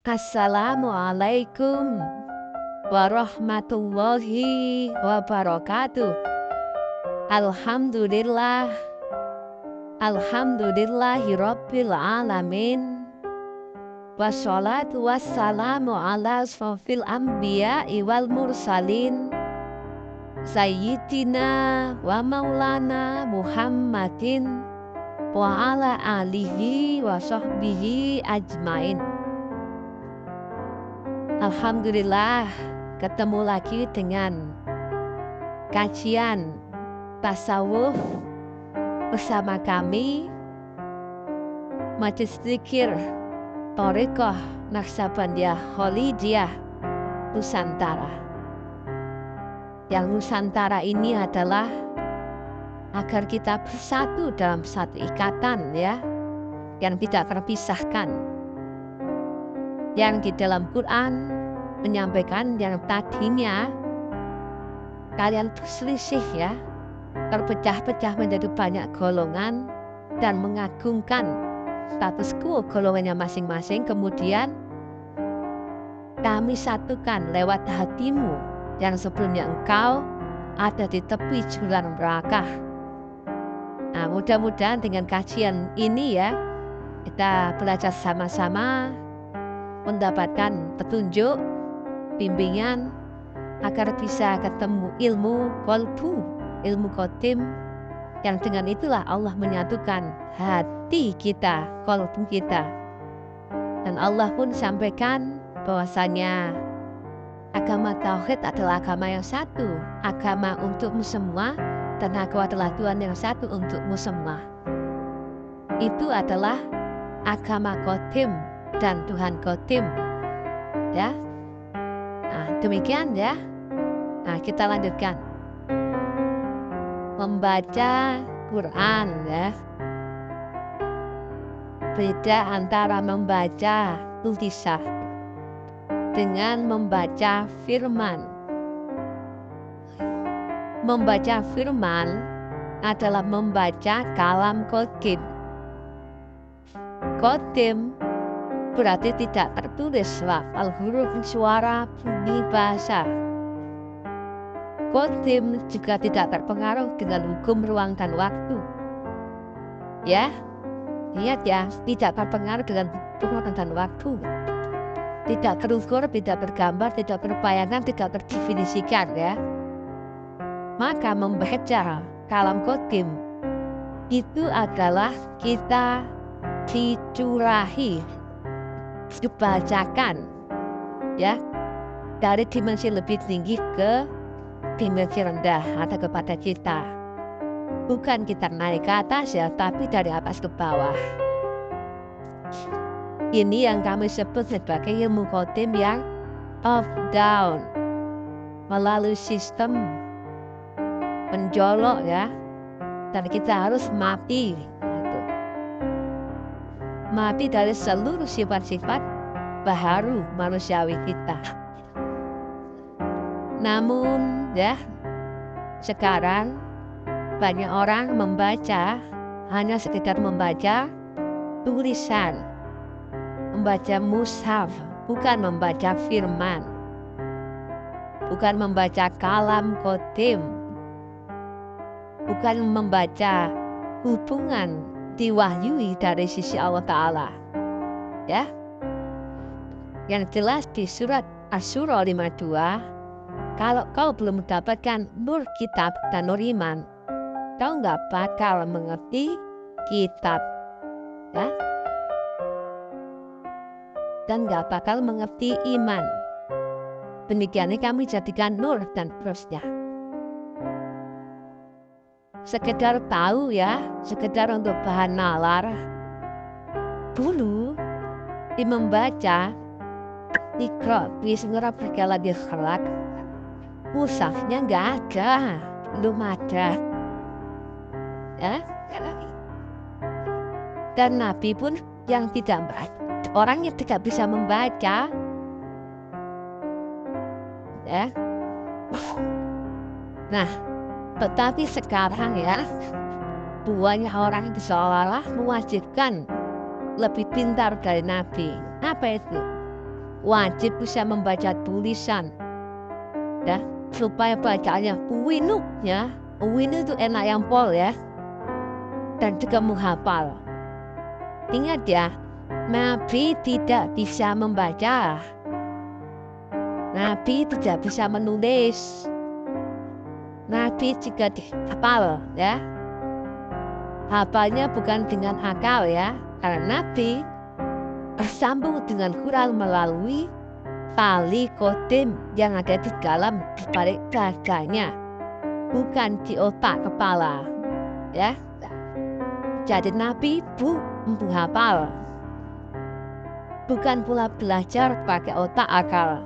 Assalamualaikum warahmatullahi wabarakatuh. Alhamdulillah, alhamdulillahirabbil alamin. Wassalatu wassalamu ala asrofil anbiya'i wal mursalin, Sayyidina wa maulana Muhammadin wa ala alihi wa sahbihi ajmain. Alhamdulillah, ketemu lagi dengan kajian tasawuf bersama kami Majelis Zikir Thariqah Naqsabandiyah Kholidiyah Nusantara. Yang Nusantara ini adalah agar kita bersatu dalam satu ikatan, ya, yang tidak terpisahkan. Yang di dalam Quran menyampaikan yang tadinya kalian berselisih, ya, terpecah-pecah menjadi banyak golongan dan mengagungkan status quo golongannya masing-masing. Kemudian kami satukan lewat hatimu yang sebelumnya engkau ada di tepi jurang neraka. Nah, mudah-mudahan dengan kajian ini, ya, kita belajar sama-sama mendapatkan petunjuk, bimbingan agar bisa ketemu ilmu qalbu, ilmu qadim, yang dengan itulah Allah menyatukan hati kita, qalbu kita. Dan Allah pun sampaikan bahwasanya agama tauhid adalah agama yang satu, agama untukmu semua, dan Aku adalah Tuhan yang satu untukmu semua. Itu adalah agama qadim dan Tuhan qadim, ya. Nah, demikian, ya. Nah, kita lanjutkan membaca Quran, ya. Beda antara membaca tulisan dengan membaca firman. Membaca firman adalah membaca kalam qadim. Qadim berarti tidak tertulis, lafal, huruf, suara, bunyi, bahasa. Qadim juga tidak terpengaruh dengan hukum ruang dan waktu, ya. Lihat, ya, tidak terpengaruh dengan hukum ruang dan waktu, tidak terukur, tidak tergambar, tidak berbayangan, tidak terdefinisikan, ya. Maka membaca kalam qadim itu adalah kita dicurahi, dibacakan, ya, dari dimensi lebih tinggi ke dimensi rendah atau kepada kita. Bukan kita naik ke atas, ya, tapi dari atas ke bawah. Ini yang kami sebut sebagai ilmu qadim yang up down, melalui sistem menjolok, ya, dan kita harus mati. Mati dari seluruh sifat-sifat baharu manusiawi kita. Namun, ya, sekarang banyak orang membaca hanya sekedar membaca tulisan, membaca mushaf, bukan membaca firman, bukan membaca kalam qadim, bukan membaca hubungan diwahyui dari sisi Allah Ta'ala, ya. Yang jelas di surat Asy-Syura 52, kalau kau belum mendapatkan nur kitab dan nur iman, kau nggak bakal mengerti kitab, ya, dan nggak bakal mengerti iman. Demikiannya kami jadikan nur dan terusnya. Sekedar tahu, ya, sekedar untuk bahan nalar. Dulu di membaca Iqra bismi rabbikal ladzi khalaq, mushafnya nggak ada, belum ada, ya. Dan Nabi pun yang tidak orang yang tidak bisa membaca, ya. Nah, tetapi sekarang, ya, banyak orang yang seolah-olah mewajibkan lebih pintar dari Nabi. Apa itu? wajib bisa membaca tulisan, ya, supaya bacaannya winu, ya. Winu itu enak yang pol, ya, dan juga menghafal. Ingat ya, Nabi tidak bisa membaca, Nabi tidak bisa menulis, Nabi juga dihafal, ya. Hafalnya bukan dengan akal, ya, karena Nabi bersambung dengan Quran melalui tali kodim yang ada di dalam balik dadanya, bukan di otak kepala, ya. Jadi Nabi hafal, bukan pula belajar pakai otak akal.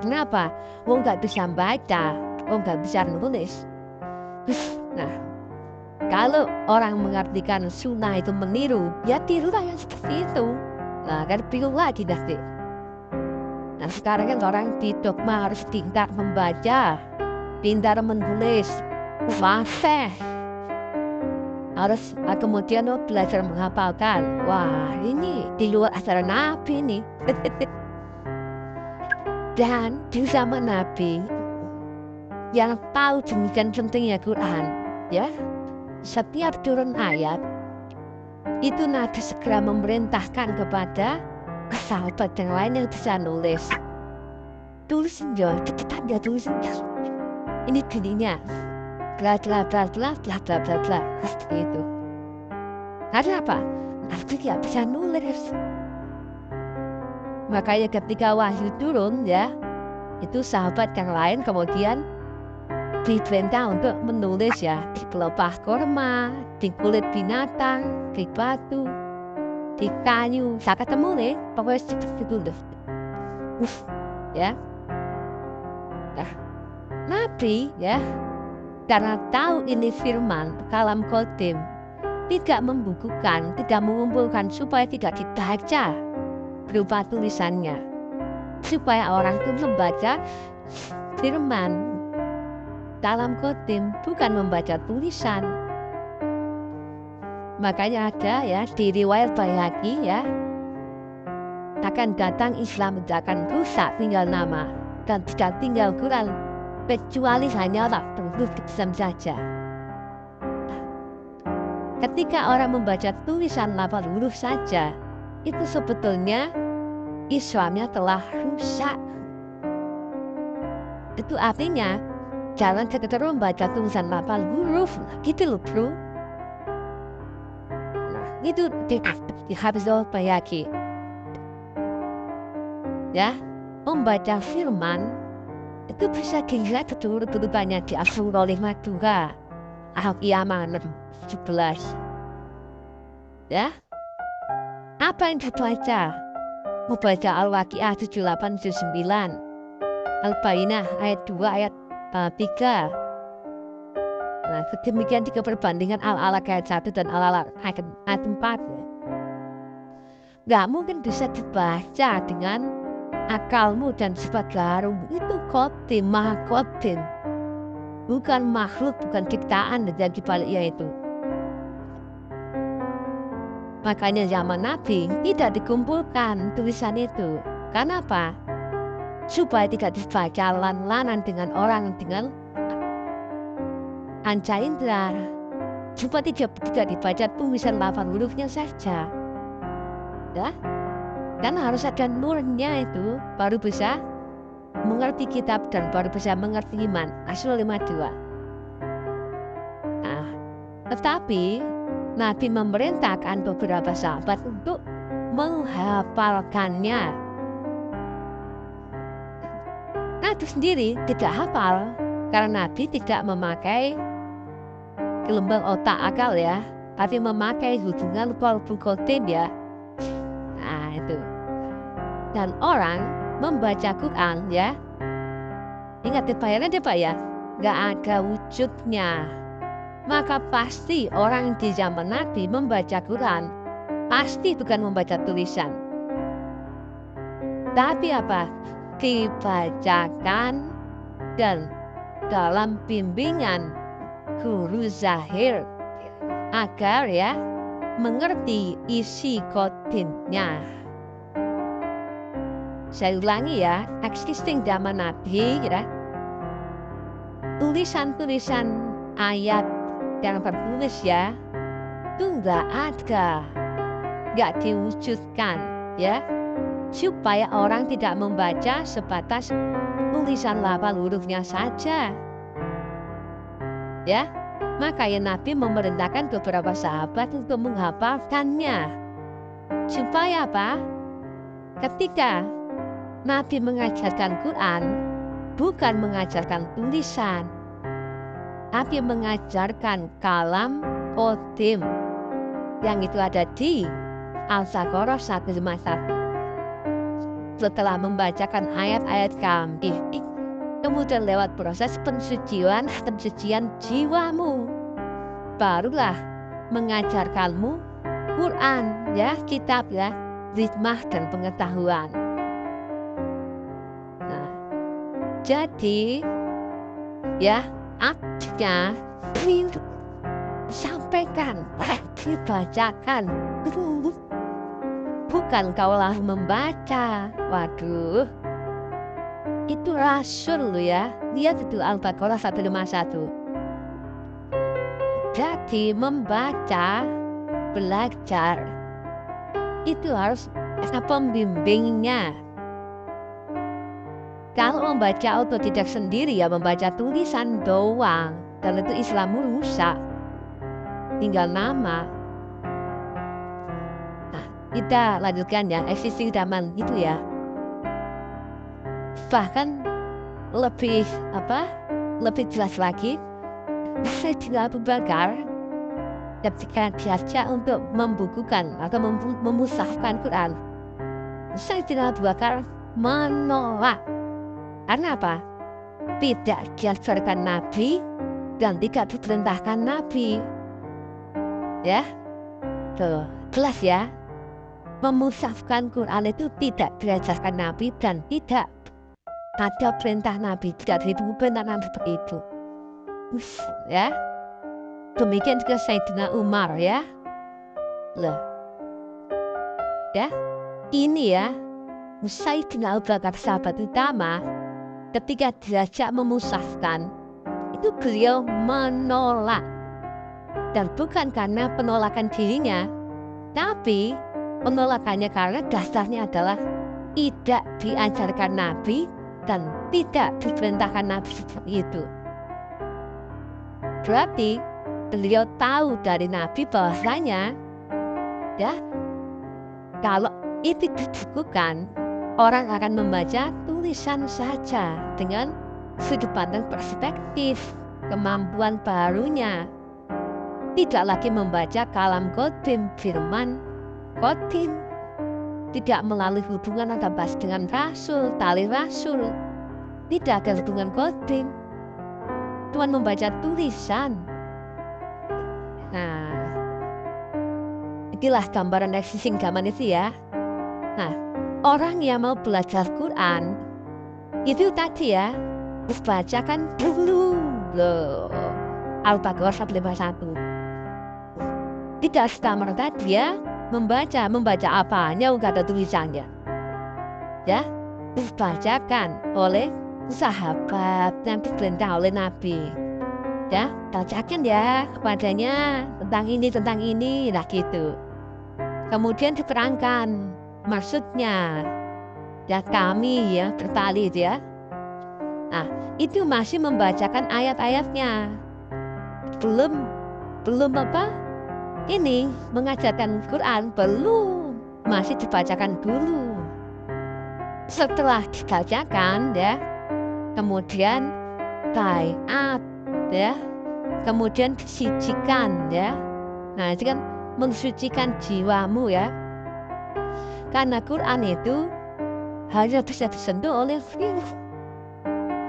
Kenapa? Wong nggak bisa baca, wong nggak bisa nulis. Nah, kalau orang mengartikan sunnah itu meniru, ya tirulah yang seperti itu. Nah, kan bingung lagi nanti. Nah, sekarang kan orang di dogma harus pintar membaca, pintar menulis, fasih. Harus kemudian belajar menghafalkan. Wah, ini di luar ajaran Nabi nih. Dan di zaman Nabi yang tahu demikian pentingnya Quran, ya, setiap turun ayat itu Nabi segera memerintahkan kepada sahabat yang lain yang bisa nulis. Tulisin ya, cepetan ya tulisin ya. Ini bunyinya, bla bla bla bla bla bla bla bla, seperti itu. Ada apa? Nabi nggak bisa nulis. Makanya ketika wahyu turun, ya, itu sahabat yang lain kemudian diperintah untuk menulis, ya, di pelepah korma, di kulit binatang, di batu, di kayu. Saya ketemu nih, pokoknya seperti itu deh. Ya. Nah, Nabi, ya, karena tahu ini firman kalam kodim, tidak membukukan, tidak mengumpulkan supaya tidak dibaca berupa tulisannya, supaya orang itu membaca firman dalam kodim, bukan membaca tulisan. Makanya ada, ya, di riwayat Baihaqi, ya, akan datang Islam akan rusak tinggal nama dan tidak tinggal Quran, kecuali hanyalah huruf Islam saja. Ketika orang membaca tulisan lafal huruf saja, itu sebetulnya Islamnya telah rusak. Itu artinya jangan sekedar membaca tulisan lafal huruf, gitu loh bro. Nah, itu di Hafizul Baihaqi, ya, membaca firman itu bisa dilihat keturutannya di Al-Surah 52, Al-Qiyamah 17, ya. Apa yang dibaca? Membaca Al-Waqiah 78 79, Al-Bayyinah ayat 2 ayat 3. Nah, demikian juga perbandingan Al-Alaq ayat 1 dan Al-Alaq ayat 4. Nggak mungkin bisa dibaca dengan akalmu dan sifat gaharumu. Itu kodim, maha kodim, bukan makhluk, bukan ciptaan dari baliknya itu. Makanya zaman Nabi tidak dikumpulkan tulisan itu. Karena apa? Supaya tidak dibaca lan-lanan dengan orang dengan panca indera, supaya tidak dibaca tulisan lafal hurufnya saja, ya. Dan harus ada nurnya itu, baru bisa mengerti kitab dan baru bisa mengerti iman. Asal 52. Nah, tetapi Nabi memerintahkan beberapa sahabat untuk menghafalkannya. Nabi sendiri tidak hafal karena Nabi tidak memakai gelombang otak akal, ya, tapi memakai hubungan qalbu qadim, ya. Nah, itu. Dan orang membaca Quran, ya, ingat dibayarnya Pak, ya, nggak ada wujudnya. Maka pasti orang di zaman Nabi membaca Quran pasti bukan membaca tulisan, tapi apa? Dibacakan dan dalam bimbingan guru zahir agar, ya, mengerti isi kodimnya. Saya ulangi ya, existing zaman Nabi ya. Tulisan-tulisan ayat yang tertulis ya, itu nggak ada, nggak diwujudkan ya, supaya orang tidak membaca sebatas tulisan lafal hurufnya saja ya. Makanya Nabi memerintahkan beberapa sahabat untuk menghafalkannya. Supaya apa? Ketika Nabi mengajarkan Quran, bukan mengajarkan tulisan, tapi mengajarkan kalam qadim yang itu ada di Al-Baqarah 151. Setelah membacakan ayat-ayat kami, kemudian lewat proses pensucian jiwamu, barulah mengajarkanmu Quran ya, kitab ya, hikmah dan pengetahuan. Nah, jadi ya, artinya sampaikan, dibacakan, bukan kaulah membaca. Waduh, itu Rasul ya. Lihat itu Al-Baqarah 151. Jadi membaca, belajar itu harus ada pembimbingnya. Kalau membaca otodidak sendiri ya, membaca tulisan doang, dan itu Islammu rusak, tinggal nama. Nah, kita lanjutkan ya, existing zaman itu ya. Bahkan lebih jelas lagi, Sayyidina Abu Bakar ketika diajak untuk membukukan atau memusahkan Quran, Sayyidina Abu Bakar menolak. Karena apa? Tidak diajarkan Nabi dan tidak diperintahkan Nabi. Ya, tuh jelas ya. Memusahkan Quran itu tidak diajarkan Nabi dan tidak ada perintah Nabi, tidak diberi perintah Nabi seperti itu. Ya, demikian juga Sayyidina Umar ya. Loh, ya, ini ya, Sayyidina Abu Bakar sahabat utama, ketika diajak memusahkan, itu beliau menolak. Dan bukan karena penolakan dirinya, tapi penolakannya karena dasarnya adalah tidak diajarkan Nabi dan tidak diperintahkan Nabi seperti itu. Berarti beliau tahu dari Nabi bahwasanya ya, kalau itu dibukukan, orang akan membaca tulisan saja dengan sudut pandang perspektif, kemampuan barunya. Tidak lagi membaca kalam qadim, firman qadim. Tidak melalui hubungan atau bahas dengan Rasul, tali Rasul. Tidak ada hubungan qadim. Tuhan membaca tulisan. Nah, itulah gambaran existing zaman itu ya. Nah, orang yang mau belajar Quran itu tadi ya, harus bacakan dulu loh Al-Baqarah 151. Tidak serta-merta dia membaca apanya udah ada tulisannya. Ya, dibacakan oleh sahabat yang diperintah oleh Nabi. Ya, bacakan ya kepadanya tentang ini, nah gitu. Kemudian diterangkan maksudnya. Ya, kami ya bertalid ya. Nah, itu masih membacakan ayat-ayatnya. Belum apa? Ini mengajarkan Quran belum, masih dibacakan dulu. Setelah dibacakan ya, kemudian baiat ya, kemudian disucikan ya. Nah, itu kan mensucikan jiwamu ya. Karena Quran itu hanya bisa disentuh oleh firman.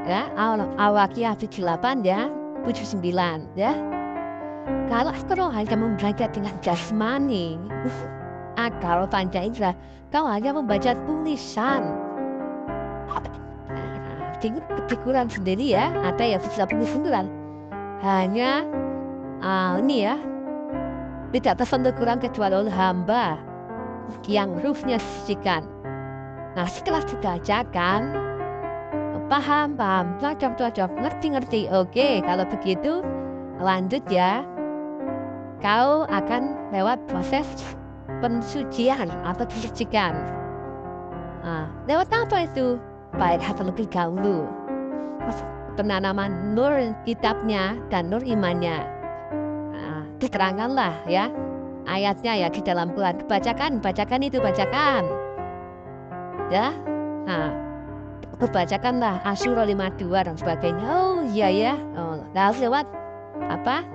Ya, Al-Waqiah 78 ya, 79 ya. Kalau hanya membaca dengan jasmani, akal panca indera, kau hanya membaca tulisan. Di Quran sendiri ya, ada yang bisa tulisan. Hanya ini ya, tidak tersentuh Quran kecuali oleh hamba yang ruhnya disucikan. Nah, setelah dibacakan, paham, cocok, ngerti. Oke, kalau begitu lanjut ya. Kau akan lewat proses pensucian atau disucikan. Nah, lewat apa itu? Baik hati lebih dahulu. Penanaman nur kitabnya dan nur imannya. Nah, diterangkanlah ya ayatnya ya di dalam Quran. Bacakan ya. Nah, bacakanlah Asyura 52 dan sebagainya. Oh iya ya. Lalu lewat apa?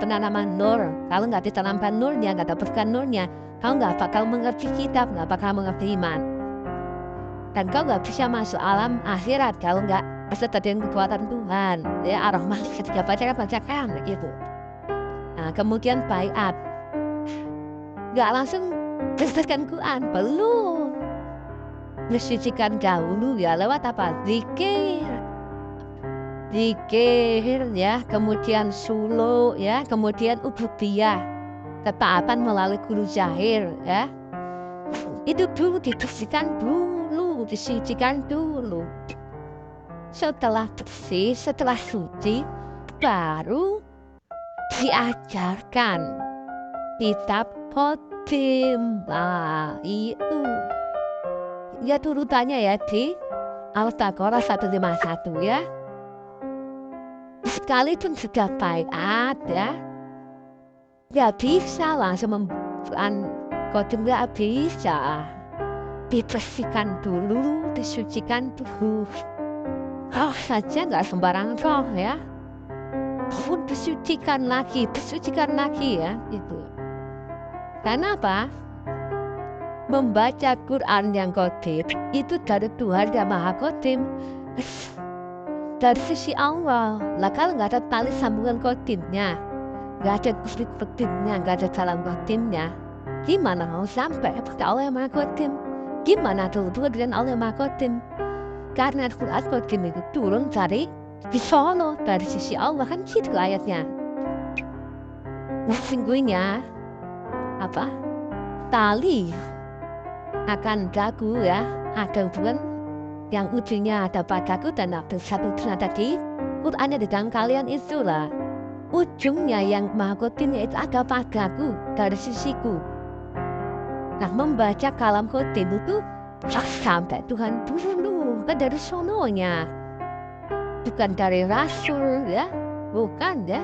Penanaman nur. Kalau nggak ditanamkan nurnya, nggak dapatkan nurnya, kau nggak bakal mengerti kitab, nggak bakal mengerti iman. Dan kau nggak bisa masuk alam akhirat kalau nggak beserta dengan kekuatan Tuhan. Ya, ar-Rahman ketika bacakan gitu. Nah, kemudian baiat. Nggak langsung berdasarkan Quran, belum. Mensucikan dahulu ya lewat apa? Zikir ya, kemudian sulu ya, kemudian ubudiyah, ketaatan melalui guru zahir ya. Itu dulu dibersihkan dulu, disucikan dulu. Setelah bersih, setelah suci, baru diajarkan kitab khotim. Nah, itu ya turutannya ya di Al-Baqarah 151 ya. Sekalipun sudah baiat ya, nggak bisa langsung membuat khotim, nggak bisa. Dibersihkan dulu, disucikan dulu. Roh saja nggak sembarang roh ya. Pun disucikan lagi ya itu. Karena apa? Membaca Quran yang khotim itu dari Tuhan yang Maha Khotim, dari sisi Allah. Lah kalau nggak ada tali sambungan khotimnya, nggak ada kuslik khotimnya, nggak ada salam khotimnya, gimana mau sampai pada Allah yang Maha Khotim? Gimana terhubung dengan Allah yang Maha Khotim? Karena Quran khotim itu turun dari Solo, dari sisi Allah, kan gitu ayatnya. Sesungguhnya apa? Tali akan dagu ya, ada hubungan yang ujungnya ada padaku dan ada satu ada di Qurannya di dalam kalian itulah. Ujungnya yang Maha Khotimnya itu ada padaku, dari sisiku. Nah, membaca kalam khotim itu sampai Tuhan dulu, kan dari sononya, bukan dari Rasul ya, bukan ya.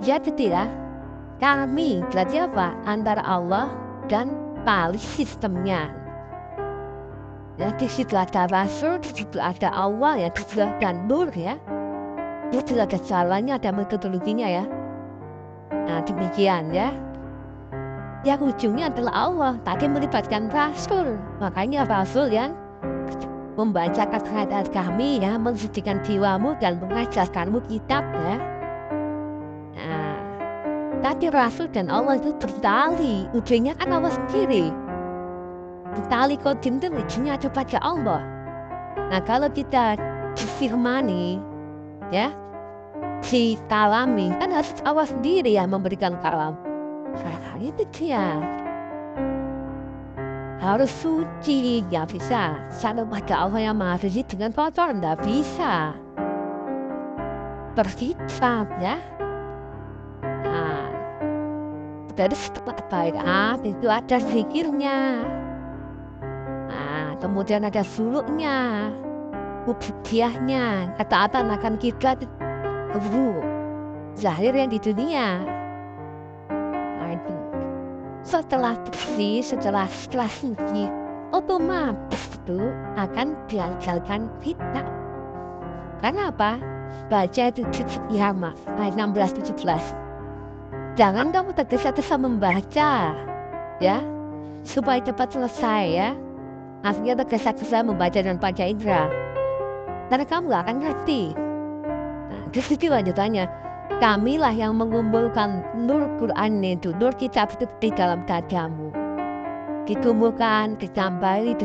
Jadi tidak, kami berarti apa? Antara Allah dan tali sistemnya. Ya, di situ ada Rasul, di situ ada Allah ya, di situ ada Nur ya. Di situ ada caranya, ada metodologinya ya. Nah, demikian ya. Yang ujungnya adalah Allah, tadi melibatkan Rasul. Makanya Rasul yang membacakan kehadiran kami ya, mensucikan jiwamu dan mengajarkanmu kitab ya. Nah, tadi Rasul dan Allah itu bertali, ujungnya kan Allah sendiri. Tali khotim itu ujungnya ada pada Allah. Nah, kalau kita difirmani ya, dikalami, kan harus Allah sendiri yang memberikan kalam. Nah, itu dia. Harus suci, nggak bisa. Sama pada Allah yang Maha Suci dengan kotor, nggak bisa. Berkitab ya. Nah, dari setelah baiat itu ada zikirnya. Nah, kemudian ada suluknya, ubudiyahnya, ketaatan akan kiblat guru zahir yang di dunia. Nah, itu setelah bersih, setelah suci, otomatis itu akan diajarkan kita. Karena apa? Baca itu Qiyamah ayat 16-17. Jangan kamu tergesa-gesa membaca ya, supaya cepat selesai ya. Akhirnya tergesa-gesa membaca dan panca indera, karena kamu gak akan ngerti. Nah, di situ lanjutannya, kamilah yang mengumpulkan nur Quran itu, nur kitab itu di dalam dadamu. Dikumpulkan, ditambahi,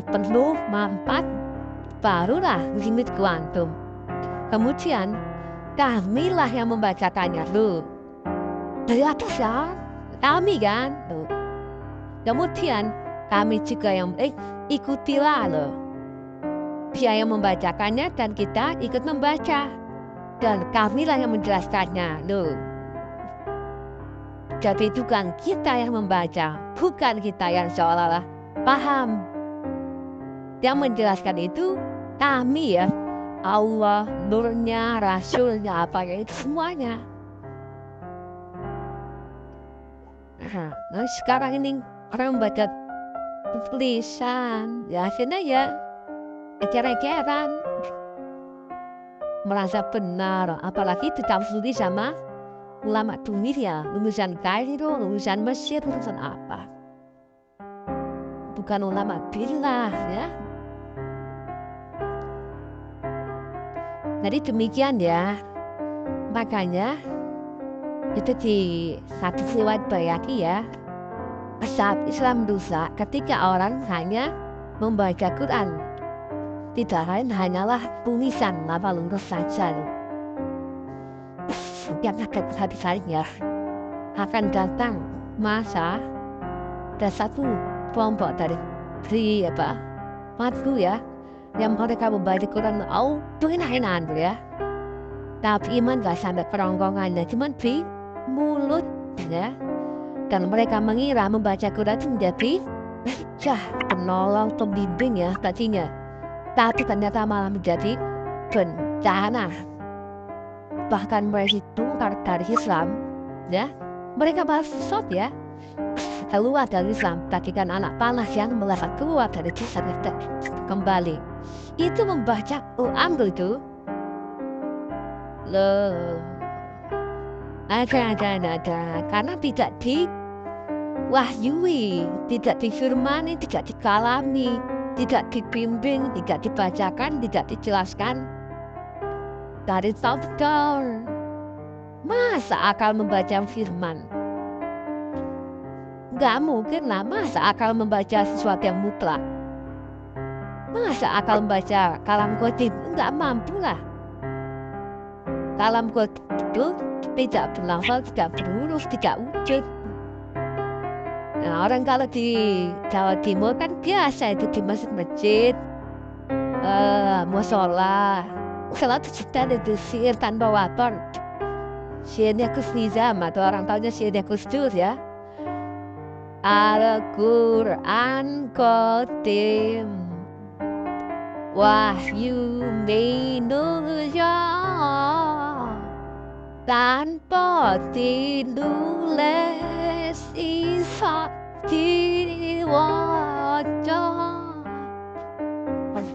penuh, mampat, barulah limit kuantum. Kemudian, kamilah yang membacakannya. Loh, dari atas ya, kami kan. Loh. Kemudian kami juga yang ikutilah loh. Dia yang membacakannya dan kita ikut membaca. Dan kamilah yang menjelaskannya loh. Jadi bukan kita yang membaca, bukan kita yang seolah-olah paham. Yang menjelaskan itu kami ya. Allah, nurnya, rasulnya, apa ya itu semuanya. Nah, sekarang ini orang membaca tulisan, ya akhirnya ya ecer-eceran, merasa benar, apalagi ditampuli sama ulama dunia, lulusan Kairo, lulusan Mesir, lulusan apa? Bukan ulama billah ya. Jadi demikian ya. Makanya itu di satu riwayat Bayhaqi ya. Saat Islam rusak ketika orang hanya membaca Quran. Tidak lain hanyalah tulisan lurus saja. Yang akan habis-habisnya akan datang masa ada satu kelompok dari matu ya, yang mereka membaca Quran enak ya, tapi iman gak sampai kerongkongannya, cuma di mulut ya, dan mereka mengira membaca Quran itu menjadi penolong, pembimbing ya tadinya, tapi ternyata malah menjadi bencana. Bahkan mereka itu dari Islam ya, mereka maksud ya keluar dari Islam, bagikan anak panas yang melekat keluar dari kisah kembali. Itu membaca Quran itu loh, ada karena tidak diwahyui, tidak difirmani, tidak dikalami, tidak dibimbing, tidak dibacakan, tidak dijelaskan dari top down. Masa akal membaca firman? Gak mungkin lah. Masa akal membaca sesuatu yang mutlak? Masa akal membaca kalam qadib? Gak mampu lah. Kalam qadib itu tidak berlafal, tidak berhuruf, tidak wujud. Nah, orang kalau di Jawa Timur kan biasa itu di masjid-masjid, musola, salat sejuta itu syair tanpa waton. Syairnya Gus Nizam atau orang tahunya syairnya Gus Dur ya. Al-Quran Qadim, wahyu Indonesia, tanpa ditulis isa diwaca.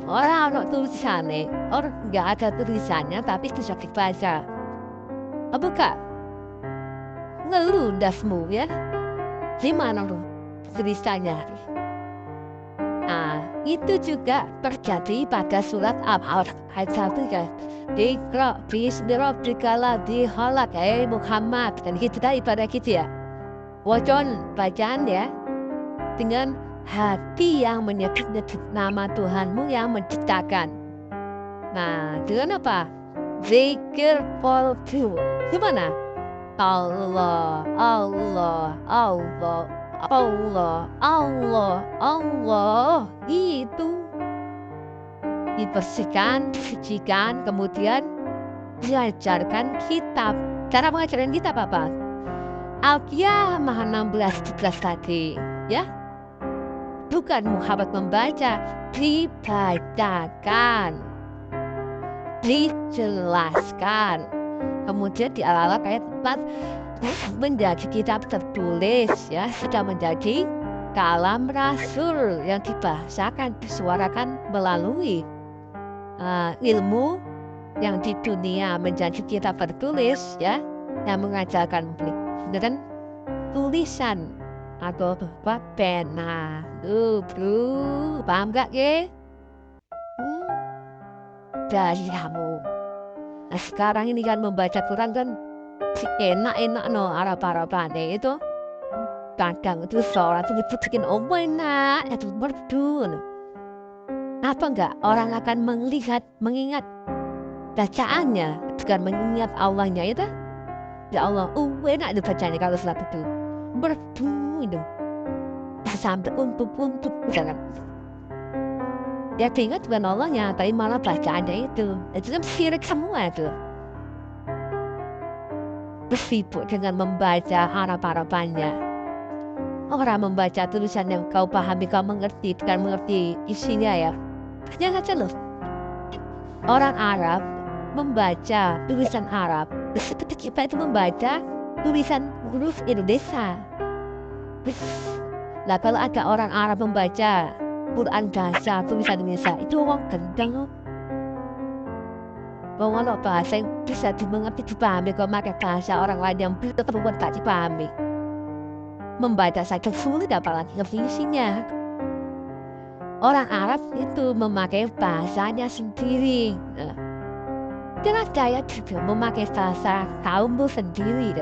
Orang tulisannya, orang nggak ada tulisannya tapi bisa dibaca. Bukan ngeluh dasmu ya. Gimana tuh tulisannya? Nah, itu juga terjadi pada surat Al-Alaq ayat 1 kan. Iqra bismi rabbikal ladzi khalaq, Muhammad, dan kita ibadah gitu ya. Wajon bacaan ya dengan hati yang menyebut nama Tuhanmu yang menciptakan. Nah, dengan apa? Zikir qalbu. Gimana? Allah, Allah, Allah, Allah, Allah, Allah. Itu dibersihkan, disucikan, kemudian diajarkan kitab. Cara mengajarkan kitab apa? Al-Qiyamah 16-17 tadi ya. Bukan Muhammad membaca, dibacakan, dijelaskan. Kemudian di Al-Alaq ayat 4 menjadi kitab tertulis ya, sudah menjadi kalam Rasul yang dibahasakan, disuarakan melalui ilmu yang di dunia menjadi kitab tertulis ya, yang mengajarkan dengan tulisan atau pena. Bro, paham gak ya? Dari kamu. Nah, sekarang ini kan membaca Quran kan enak-enak no, Arab-Arabannya itu kadang itu sholat itu bikin enak, itu merdu. Apa enggak orang akan mengingat bacaannya, bukan mengingat Allahnya itu? Ya Allah, enak itu bacanya kalau sholat itu merdu itu. sampai untuk jangan. Ya ingat bukan Allah nyatain malah bacaannya itu kan syirik semua itu. Bersibuk dengan membaca harap-harapannya. Orang membaca tulisan yang kau pahami, kau mengerti, bukan mengerti isinya ya. Hanya saja loh. Orang Arab membaca tulisan Arab seperti kita itu membaca tulisan huruf Indonesia. Nah kalau ada orang Arab membaca Quran bahasa tulisan Indonesia itu orang gendeng. Kalau bahasa yang bisa dimengerti dipahami, kalau pakai bahasa orang lain yang belum terbuat tak dipahami, membaca saja sulit apalagi ngerti isinya. Orang Arab itu memakai bahasanya sendiri. Dan saya juga memakai bahasa kaummu sendiri.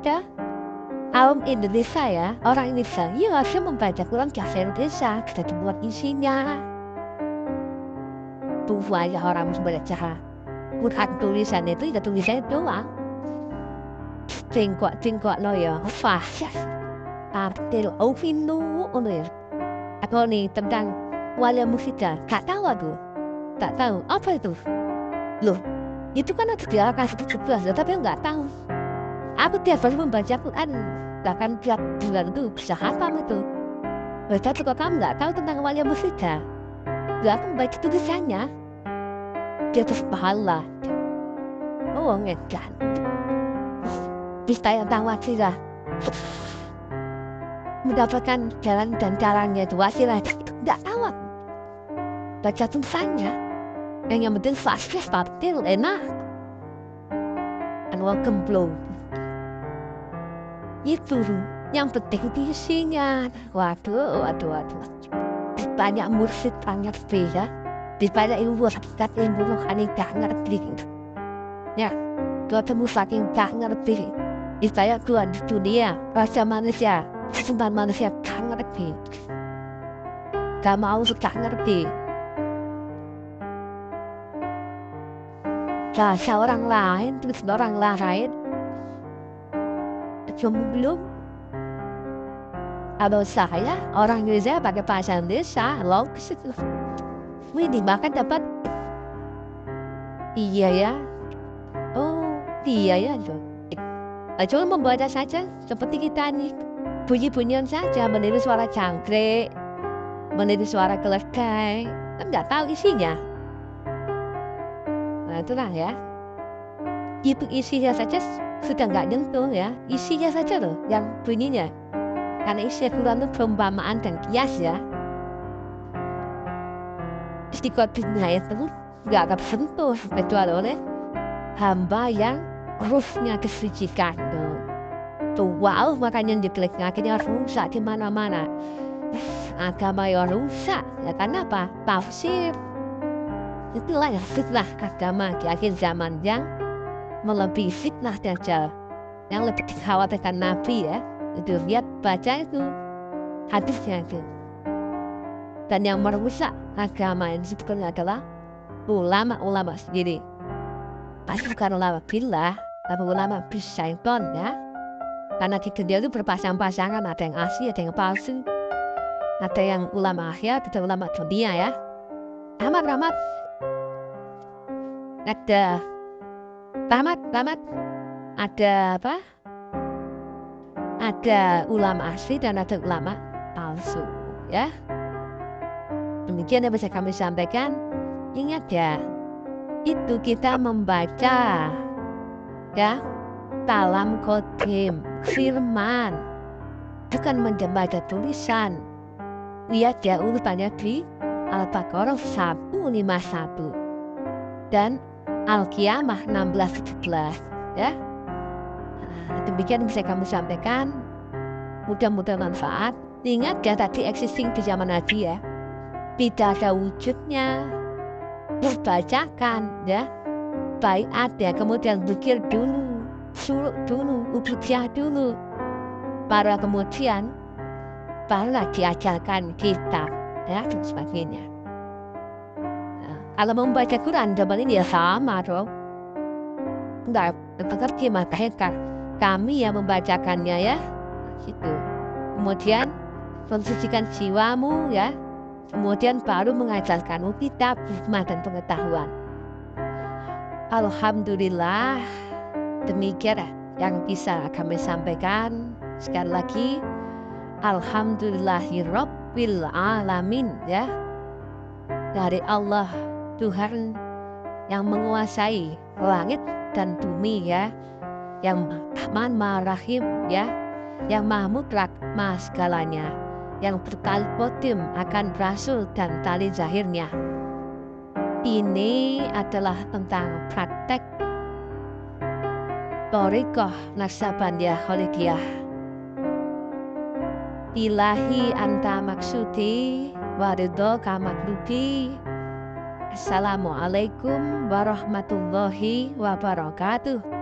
Ya, kaum Indonesia ya, orang Indonesia, ya harusnya membaca Quran bahasa Indonesia, kita dibuat isinya. Tunggu aja orang membaca Quran tulisan itu, ya tulisannya doang. Tingkok lo ya, fasih. Artil Ovinu, ya. Atau nih tentang wali musida, tak tahu aku, tak tahu apa itu. Loh, itu kan ada di Al-Qasas 11, tapi nggak tahu. Aku tiap hari membaca Quran, bahkan tiap bulan itu bisa hafal itu. Tapi kok kamu nggak tahu tentang wali musida? Gak aku membaca tulisannya, dia terus pahala. Oh ngedan. Bisa yang tahu wasilah. Mendapatkan jalan dan caranya itu wasilah itu nggak tahu. Baca tulisannya, yang penting fasih, tampil enak, and welcome blow. Itu yang penting isinya. Waduh. Banyak mursyid banyak beda, banyak ilmu hakikat, ilmu rohani gak ngerti. Ya, ketemu saking gak ngerti. Saya keluar di dunia, rasa manusia. Kesempat manusia gak ngerti, gak mau gak ngerti. Bahasa orang lain, terus orang lain cuma belum. Kalau saya orang Indonesia pakai bahasa Indonesia, logis itu. Wih, bahkan dapat. Iya ya. Oh, iya ya. Cuma membaca saja seperti kita nih. Bunyi-bunyian saja, meniru suara jangkrik, meniru suara keledai, kan nggak tahu isinya. Nah itulah ya. Itu isinya saja sudah nggak nyentuh ya, isinya saja loh yang bunyinya. Karena isi Quran itu perumpamaan dan kias ya. Istiqomah itu nggak akan tersentuh kecuali oleh hamba yang ruhnya kesucikan. Wow, makanya diklik akhirnya rusak di mana-mana. Agama yang rusak, ya karena apa? Tafsir. Itulah yang fitnah agama di akhir zaman yang melebihi fitnah Dajjal. Yang lebih dikhawatirkan Nabi ya. Itu lihat baca itu hadisnya itu. Dan yang merusak agama ini sebetulnya adalah ulama-ulama sendiri. Pasti bukan ulama billah, tapi ulama bisyaiton ya. Karena di dunia itu berpasang-pasangan, ada yang asli, ada yang palsu, ada yang ulama akhir, ada ulama dunia ya. Rahmat, ada Rahmat, ada apa? Ada ulama asli dan ada ulama palsu ya. Demikian yang bisa kami sampaikan. Ingat ya, itu kita membaca ya Kalam Qadim, firman, bukan membaca tulisan. Lihat ya urutannya di Al-Baqarah 151 dan Al-Qiyamah 16-17 ya. Demikian bisa kami sampaikan. Mudah-mudahan manfaat. Ingat ya tadi existing di zaman Nabi ya, tidak ada wujudnya, dibacakan ya, baik ada kemudian zikir dulu, suruk dulu, ubudiyah dulu, baru kemudian barulah diajarkan kitab ya dan sebagainya. Nah, kalau membaca Quran zaman ini ya sama dong. Enggak mengerti makanya kami yang membacakannya ya gitu. Kemudian mensucikan jiwamu ya. Kemudian baru mengajarkanmu kitab, hikmah dan pengetahuan. Alhamdulillah, demikian yang bisa kami sampaikan. Sekali lagi, Alhamdulillahirabbil alamin ya. Dari Allah Tuhan yang menguasai langit dan bumi ya, yang Rahman Maha Rahim ya, yang Maha Mutlak Maha segalanya, yang berkali kodim akan rasul dan tali zahirnya. Ini adalah tentang praktek Thariqah Naqsabandiyah Khalidiyah. Ilahi anta maksudi waridho kamatlubi. Assalamualaikum warahmatullahi wabarakatuh.